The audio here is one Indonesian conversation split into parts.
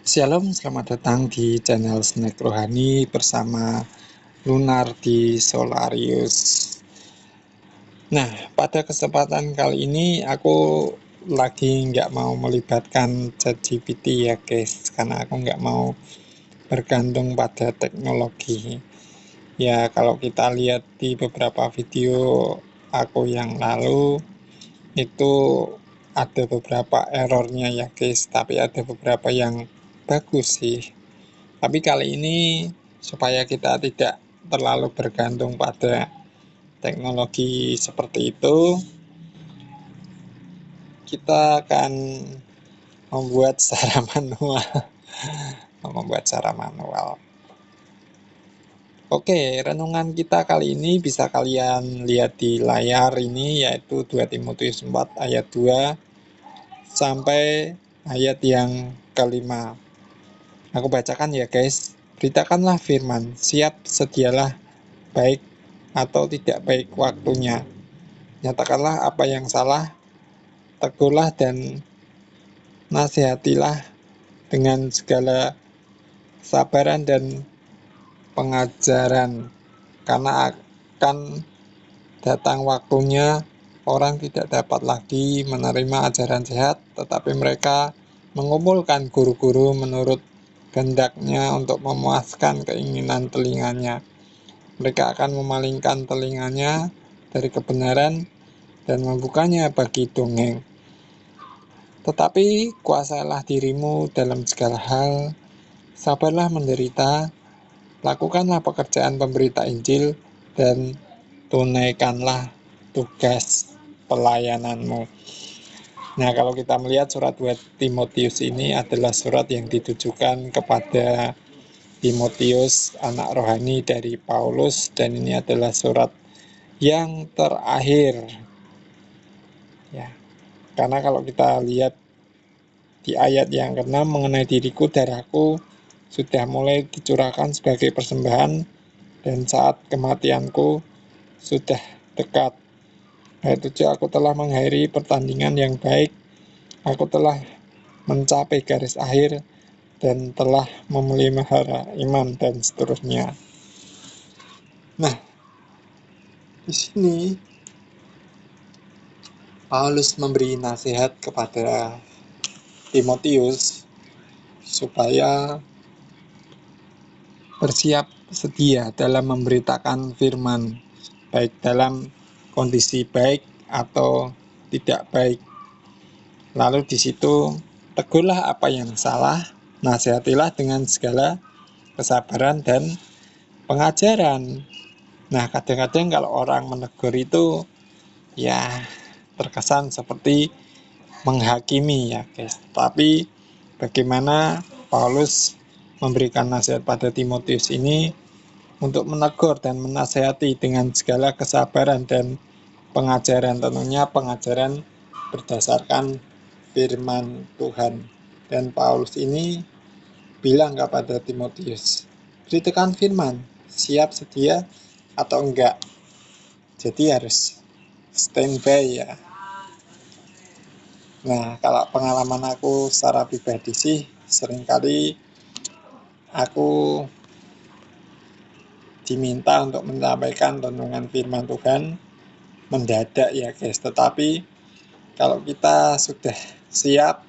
Shalom, selamat datang di channel Snack Rohani bersama Lunar di Solarius. Nah, pada kesempatan kali ini aku lagi nggak mau melibatkan ChatGPT ya guys, karena aku nggak mau bergantung pada teknologi. Ya, kalau kita lihat di beberapa video aku yang lalu, itu ada beberapa errornya ya guys, tapi ada beberapa yang bagus sih. Tapi kali ini supaya kita tidak terlalu bergantung pada teknologi seperti itu, kita akan membuat secara manual. Oke, renungan kita kali ini bisa kalian lihat di layar ini, yaitu 2 Timotius 4 ayat 2 sampai ayat yang kelima. Aku bacakan ya guys. Beritakanlah firman, siap sedialah baik atau tidak baik waktunya. Nyatakanlah apa yang salah, tegurlah dan nasihatilah dengan segala kesabaran dan pengajaran, karena akan datang waktunya orang tidak dapat lagi menerima ajaran sehat, tetapi mereka mengumpulkan guru-guru menurut kehendaknya untuk memuaskan keinginan telinganya. Mereka akan memalingkan telinganya dari kebenaran dan membukanya bagi dongeng. Tetapi kuasailah dirimu dalam segala hal, sabarlah menderita, lakukanlah pekerjaan pemberita Injil, dan tunaikanlah tugas pelayananmu. Nah, kalau kita melihat surat 2 Timotius ini adalah surat yang ditujukan kepada Timotius, anak rohani dari Paulus, dan ini adalah surat yang terakhir. Ya, karena kalau kita lihat di ayat yang ke-6, mengenai diriku, darahku sudah mulai dicurahkan sebagai persembahan dan saat kematianku sudah dekat. Ayat 7, aku telah mengakhiri pertandingan yang baik, aku telah mencapai garis akhir dan telah memelihara iman, dan seterusnya. Nah, di sini Paulus memberi nasihat kepada Timotius supaya bersiap sedia dalam memberitakan firman, baik dalam kondisi baik atau tidak baik. Lalu di situ, tegurlah apa yang salah, nasihatilah dengan segala kesabaran dan pengajaran. Nah, kadang-kadang kalau orang menegur itu ya terkesan seperti menghakimi ya guys. Tapi bagaimana Paulus memberikan nasihat pada Timotius ini untuk menegur dan menasihati dengan segala kesabaran dan pengajaran, tentunya pengajaran berdasarkan firman Tuhan. Dan Paulus ini bilang kepada Timotius, beritakan firman, siap sedia atau enggak. Jadi harus standby ya. Nah, kalau pengalaman aku secara pribadi sih, seringkali aku diminta untuk menyampaikan renungan firman Tuhan mendadak ya guys. Tetapi kalau kita sudah siap,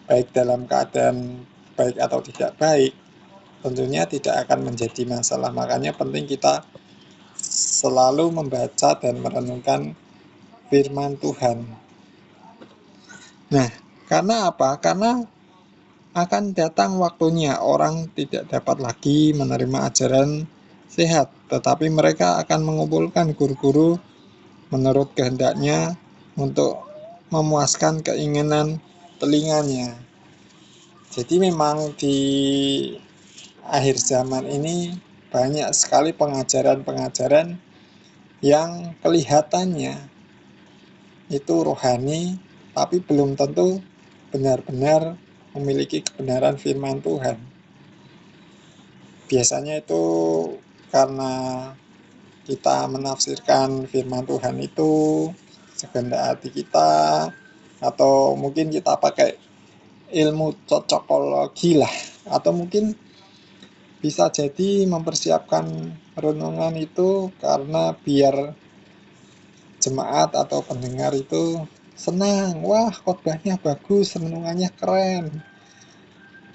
baik dalam keadaan baik atau tidak baik, tentunya tidak akan menjadi masalah. Makanya penting kita selalu membaca dan merenungkan firman Tuhan. Nah, karena apa? Karena akan datang waktunya orang tidak dapat lagi menerima ajaran sehat, tetapi mereka akan mengumpulkan guru-guru menurut kehendaknya untuk memuaskan keinginan telinganya. Jadi memang di akhir zaman ini banyak sekali pengajaran-pengajaran yang kelihatannya itu rohani, tapi belum tentu benar-benar memiliki kebenaran firman Tuhan. Biasanya itu karena kita menafsirkan firman Tuhan itu sekehendak hati kita, atau mungkin kita pakai ilmu cocokologi lah, atau mungkin bisa jadi mempersiapkan renungan itu karena biar jemaat atau pendengar itu senang, wah khotbahnya bagus, renungannya keren,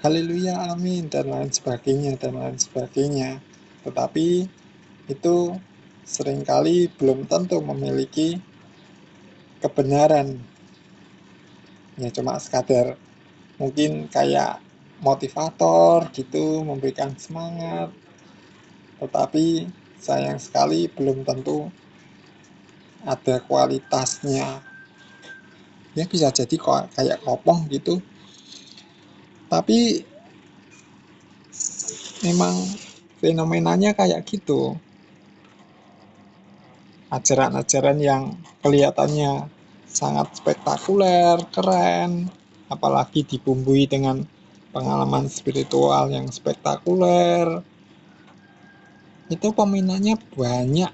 haleluya, amin, dan lain sebagainya, dan lain sebagainya. Tetapi itu seringkali belum tentu memiliki kebenaran, ya cuma sekadar mungkin kayak motivator gitu, memberikan semangat, tetapi sayang sekali belum tentu ada kualitasnya. Ya bisa jadi kayak kopong gitu, tapi memang fenomenanya kayak gitu. Ajaran-ajaran yang kelihatannya sangat spektakuler, keren, apalagi dibumbui dengan pengalaman spiritual yang spektakuler, itu peminatnya banyak,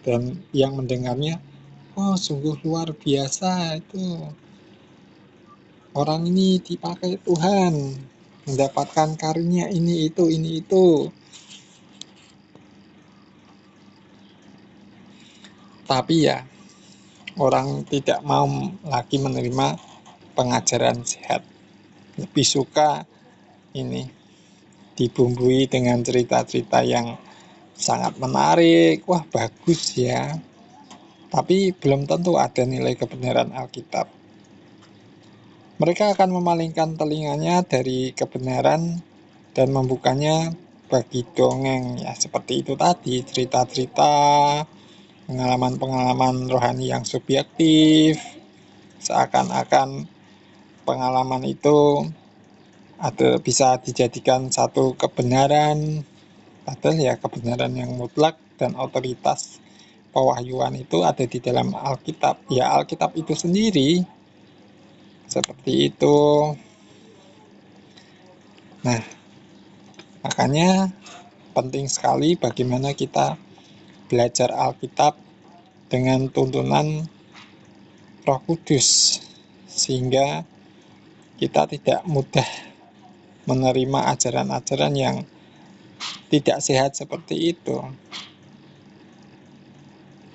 dan yang mendengarnya, oh sungguh luar biasa, itu orang ini dipakai Tuhan, mendapatkan karunia ini itu. Tapi ya, orang tidak mau lagi menerima pengajaran sehat. Lebih suka ini dibumbui dengan cerita-cerita yang sangat menarik. Wah, bagus ya. Tapi belum tentu ada nilai kebenaran Alkitab. Mereka akan memalingkan telinganya dari kebenaran dan membukanya bagi dongeng, ya seperti itu tadi, cerita-cerita, pengalaman-pengalaman rohani yang subjektif, seakan-akan pengalaman itu ada bisa dijadikan satu kebenaran, padahal ya kebenaran yang mutlak dan otoritas pewahyuan itu ada di dalam Alkitab. Ya Alkitab itu sendiri seperti itu. Nah, makanya penting sekali bagaimana kita belajar Alkitab dengan tuntunan Roh Kudus, sehingga kita tidak mudah menerima ajaran-ajaran yang tidak sehat seperti itu.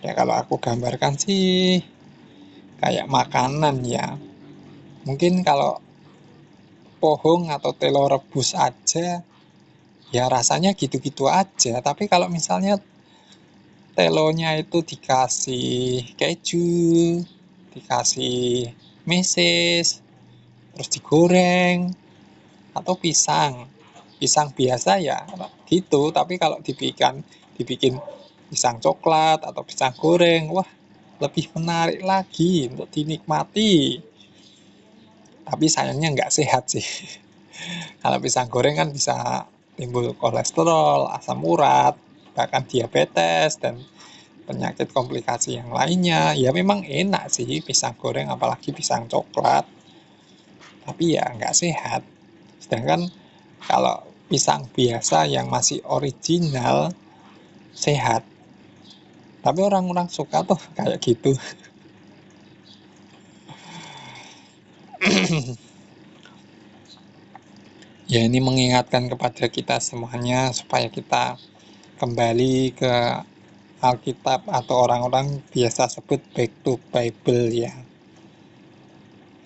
Ya kalau aku gambarkan sih kayak makanan ya. Mungkin kalau pohong atau telo rebus aja ya rasanya gitu-gitu aja. Tapi kalau misalnya telonya itu dikasih keju, dikasih meses, terus digoreng, atau pisang biasa ya gitu. Tapi kalau dibikin pisang coklat atau pisang goreng, wah lebih menarik lagi untuk dinikmati. Tapi sayangnya nggak sehat sih. Kalau pisang goreng kan bisa timbul kolesterol, asam urat, bahkan diabetes dan penyakit komplikasi yang lainnya. Ya memang enak sih pisang goreng, apalagi pisang coklat, tapi ya nggak sehat. Sedangkan kalau pisang biasa yang masih original sehat. Tapi orang-orang suka tuh kayak gitu. Ya ini mengingatkan kepada kita semuanya supaya kita kembali ke Alkitab, atau orang-orang biasa sebut back to Bible ya.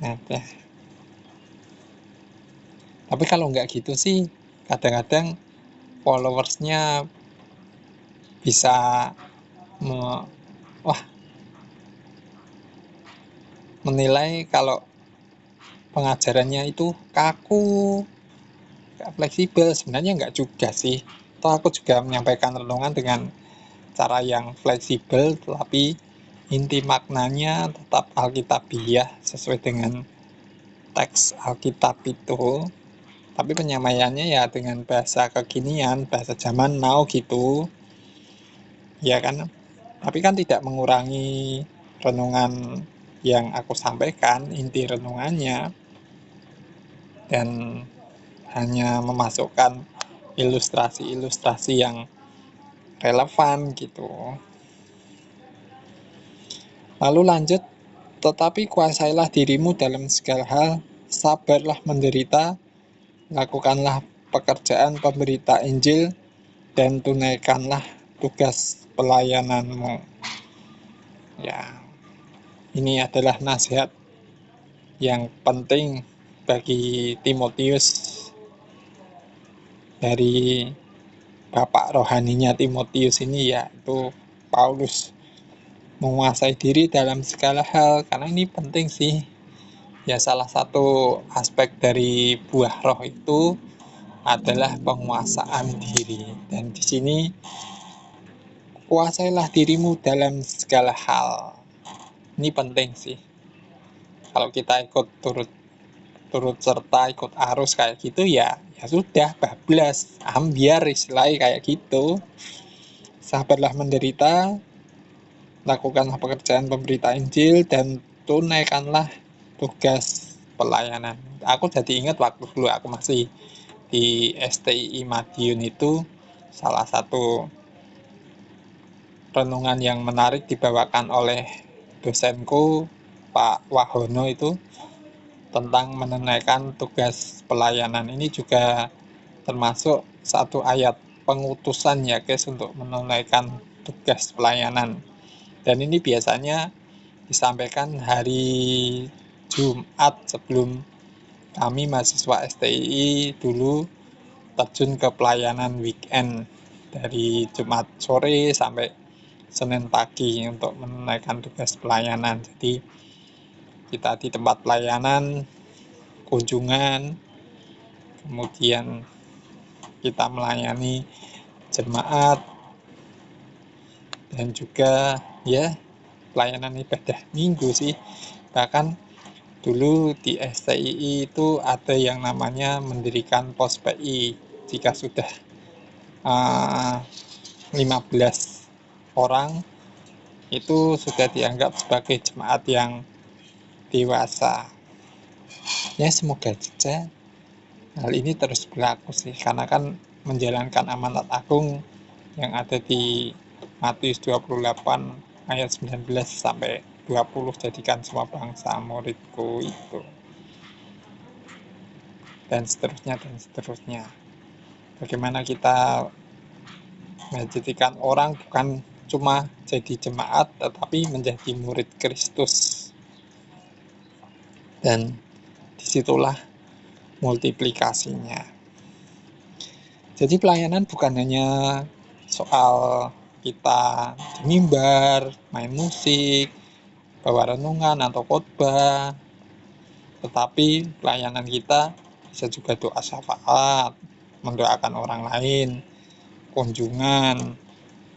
Nah, ya. Tapi kalau nggak gitu sih, kadang-kadang followersnya bisa menilai kalau pengajarannya itu kaku, nggak fleksibel. Sebenarnya nggak juga sih. Toh aku juga menyampaikan renungan dengan cara yang fleksibel, tetapi inti maknanya tetap Alkitabiah sesuai dengan teks Alkitab itu. Tapi penyampaiannya ya dengan bahasa kekinian, bahasa zaman now gitu. Ya kan? Tapi kan tidak mengurangi renungan yang aku sampaikan, inti renungannya, dan hanya memasukkan ilustrasi-ilustrasi yang relevan gitu. Lalu lanjut Tetapi kuasailah dirimu dalam segala hal, sabarlah menderita, lakukanlah pekerjaan pemberita Injil, dan tunaikanlah tugas pelayananmu. Ya, ini adalah nasihat yang penting bagi Timotius dari bapak rohaninya Timotius ini, yaitu Paulus. Menguasai diri dalam segala hal, karena ini penting sih. Ya, salah satu aspek dari buah roh itu adalah penguasaan diri. Dan di sini kuasailah dirimu dalam segala hal. Ini penting sih. Kalau kita ikut turut serta, ikut arus kayak gitu, ya sudah, bablas, ambiar istilahnya kayak gitu. Sabarlah menderita, lakukanlah pekerjaan pemberita Injil, dan tunaikanlah tugas pelayanan. Aku jadi ingat waktu dulu aku masih di STI Madiun itu, salah satu renungan yang menarik dibawakan oleh dosenku Pak Wahono itu tentang menunaikan tugas pelayanan. Ini juga termasuk satu ayat pengutusan ya guys, untuk menunaikan tugas pelayanan. Dan ini biasanya disampaikan hari Jumat sebelum kami mahasiswa STI dulu terjun ke pelayanan weekend dari Jumat sore sampai Senin pagi untuk menunaikan tugas pelayanan. Jadi kita di tempat pelayanan, kunjungan, kemudian kita melayani jemaat, dan juga ya pelayanan ibadah minggu sih. Bahkan dulu di STII itu ada yang namanya mendirikan pos PI. Jika sudah 15 orang itu sudah dianggap sebagai jemaat yang dewasa. Ya, semoga saja hal ini terus berlaku sih, karena kan menjalankan amanat agung yang ada di Matius 28 ayat 19 sampai 20, jadikan semua bangsa muridku itu, dan seterusnya dan seterusnya. Bagaimana kita menjadikan orang bukan cuma jadi jemaat, tetapi menjadi murid Kristus. Dan disitulah multiplikasinya. Jadi pelayanan bukan hanya soal kita di mimbar, main musik, bawa renungan atau khotbah, tetapi pelayanan kita bisa juga doa syafaat, mendoakan orang lain, kunjungan,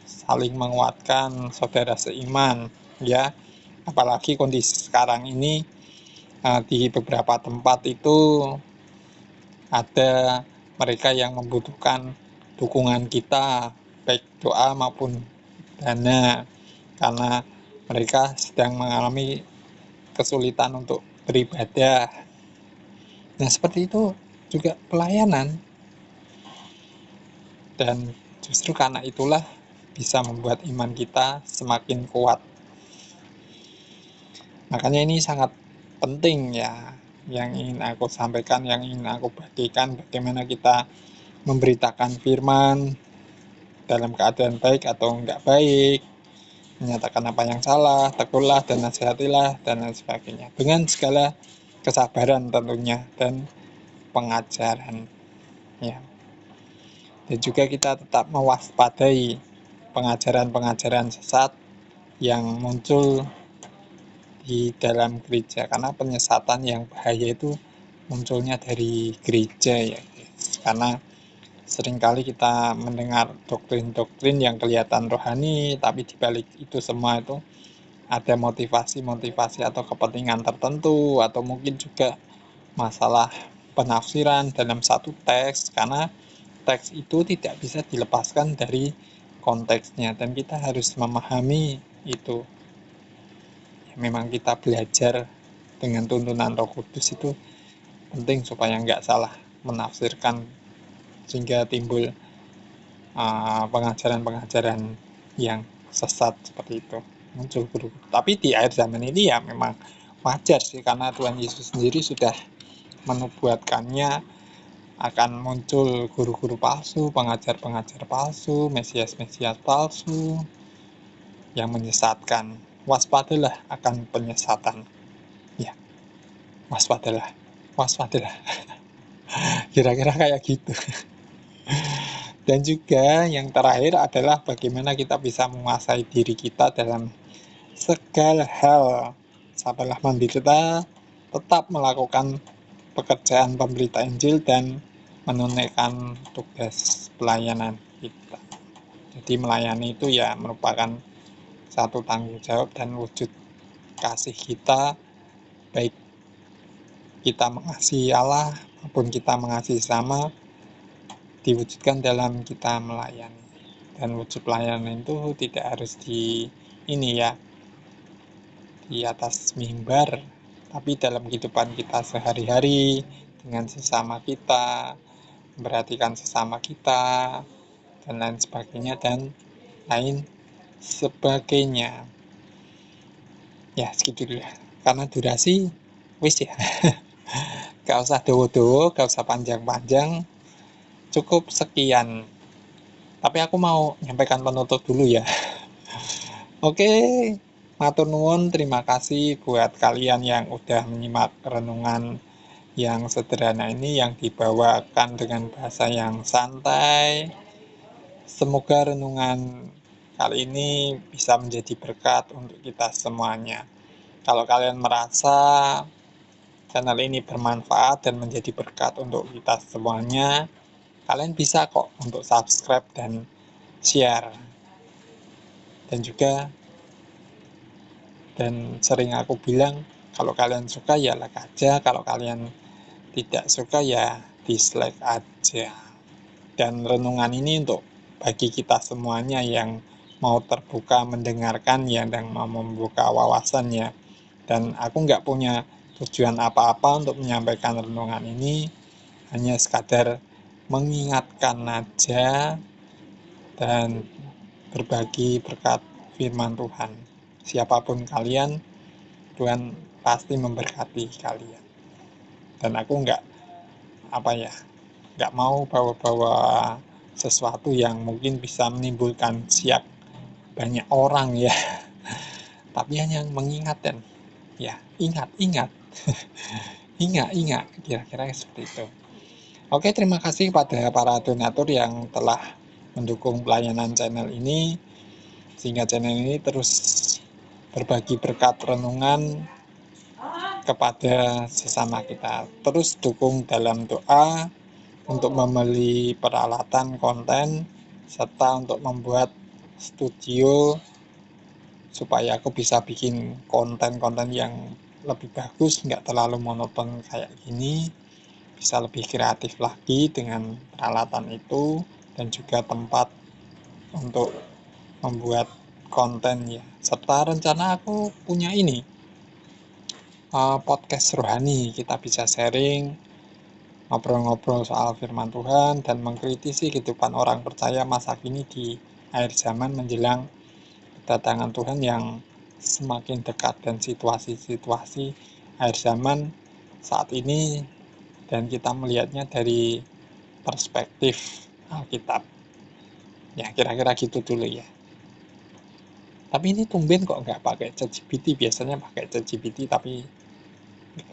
saling menguatkan saudara seiman, ya. Apalagi kondisi sekarang ini di beberapa tempat itu ada mereka yang membutuhkan dukungan kita, baik doa maupun dana, karena mereka sedang mengalami kesulitan untuk beribadah. Nah, seperti itu juga pelayanan. Dan justru karena itulah bisa membuat iman kita semakin kuat. Makanya ini sangat penting ya, yang ingin aku sampaikan, yang ingin aku bagikan, bagaimana kita memberitakan firman dalam keadaan baik atau enggak baik, menyatakan apa yang salah, tegurlah dan nasihatilah, dan lain sebagainya, dengan segala kesabaran tentunya, dan pengajaran ya. Dan juga kita tetap mewaspadai pengajaran-pengajaran sesat yang muncul di dalam gereja, karena penyesatan yang bahaya itu munculnya dari gereja ya, karena seringkali kita mendengar doktrin-doktrin yang kelihatan rohani, tapi dibalik itu semua itu ada motivasi-motivasi atau kepentingan tertentu, atau mungkin juga masalah penafsiran dalam satu teks, karena teks itu tidak bisa dilepaskan dari konteksnya, dan kita harus memahami itu. Memang kita belajar dengan tuntunan Roh Kudus itu penting supaya nggak salah menafsirkan, sehingga timbul pengajaran-pengajaran yang sesat seperti itu. muncul guru-guru. Tapi di akhir zaman ini ya memang wajar sih, karena Tuhan Yesus sendiri sudah menubuatkannya akan muncul guru-guru palsu, pengajar-pengajar palsu, mesias-mesias palsu yang menyesatkan. Waspadalah akan penyesatan. Ya, waspadalah, waspadalah. Kira-kira kayak gitu. Dan juga yang terakhir adalah bagaimana kita bisa menguasai diri kita dalam segala hal. Sabarlah menderita, tetap melakukan pekerjaan pemberita Injil dan menunaikan tugas pelayanan kita. Jadi melayani itu ya merupakan satu tanggung jawab dan wujud kasih kita, baik kita mengasihi Allah maupun kita mengasihi sama, diwujudkan dalam kita melayani. Dan wujud pelayanan itu tidak harus di atas mimbar, tapi dalam kehidupan kita sehari-hari dengan sesama kita, memperhatikan sesama kita, dan lain sebagainya dan lain sebagainya. Ya segitu dulu, karena durasi wis ya. Gak usah dowo-dowo, gak usah panjang-panjang, cukup sekian. Tapi aku mau nyampaikan penutup dulu ya. Oke, matur nuwun, terima kasih buat kalian yang udah menyimak renungan yang sederhana ini, yang dibawakan dengan bahasa yang santai. Semoga renungan kali ini bisa menjadi berkat untuk kita semuanya. Kalau kalian merasa channel ini bermanfaat dan menjadi berkat untuk kita semuanya, kalian bisa kok untuk subscribe dan share. Dan sering aku bilang, kalau kalian suka ya like aja, kalau kalian tidak suka ya dislike aja. Dan renungan ini untuk bagi kita semuanya yang mau terbuka mendengarkan ya, dan mau membuka wawasannya. Dan aku nggak punya tujuan apa-apa untuk menyampaikan renungan ini, hanya sekadar mengingatkan aja dan berbagi berkat firman Tuhan. Siapapun kalian, Tuhan pasti memberkati kalian. Dan aku nggak mau bawa-bawa sesuatu yang mungkin bisa menimbulkan siap banyak orang ya. Tapi hanya mengingatkan, ya ingat, ingat, kira-kira seperti itu. Oke, terima kasih pada para donatur yang telah mendukung pelayanan channel ini, sehingga channel ini terus berbagi berkat renungan kepada sesama kita. Terus dukung dalam doa untuk membeli peralatan konten, serta untuk membuat studio supaya aku bisa bikin konten-konten yang lebih bagus, nggak terlalu monoton kayak gini, bisa lebih kreatif lagi dengan peralatan itu, dan juga tempat untuk membuat konten ya. Serta rencana aku punya ini, podcast rohani, kita bisa sharing, ngobrol-ngobrol soal firman Tuhan dan mengkritisi kehidupan orang percaya masa kini di akhir zaman menjelang kedatangan Tuhan yang semakin dekat, dan situasi-situasi akhir zaman saat ini, dan kita melihatnya dari perspektif Alkitab. Ya kira-kira gitu dulu ya. Tapi ini tumben kok nggak pakai ChatGPT, biasanya pakai ChatGPT, tapi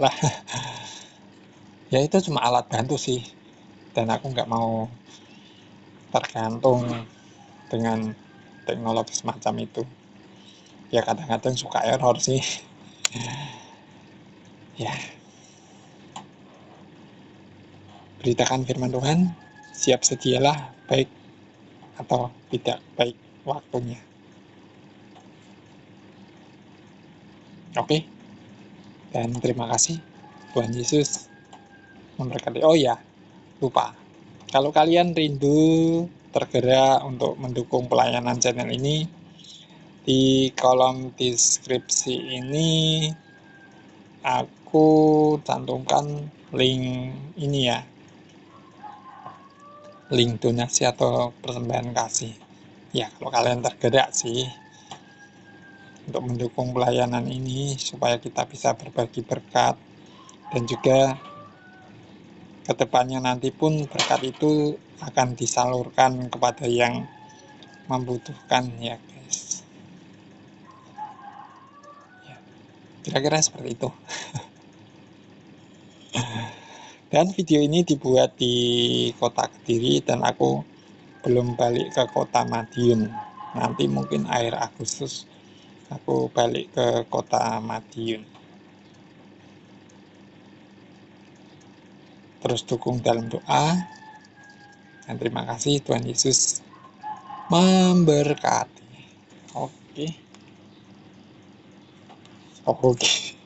lah ya itu cuma alat bantu sih, dan aku nggak mau tergantung dengan teknologi semacam itu. Ya kadang-kadang suka error sih. Ya, beritakan firman Tuhan, siap sedialah baik atau tidak baik waktunya. Oke, dan terima kasih. Tuhan Yesus memberkati. Oh ya, lupa. Kalau kalian rindu tergerak untuk mendukung pelayanan channel ini, di kolom deskripsi ini aku cantumkan link ini ya, link donasi atau persembahan kasih. Ya kalau kalian tergerak sih. untuk mendukung pelayanan ini supaya kita bisa berbagi berkat, dan juga kedepannya nanti pun berkat itu akan disalurkan kepada yang membutuhkan ya guys. Ya, kira-kira seperti itu. Dan video ini dibuat di kota Kediri dan aku belum balik ke kota Madiun. Nanti mungkin akhir Agustus aku balik ke kota Madiun. Terus dukung dalam doa. Dan terima kasih, Tuhan Yesus memberkati. Oke. Oke.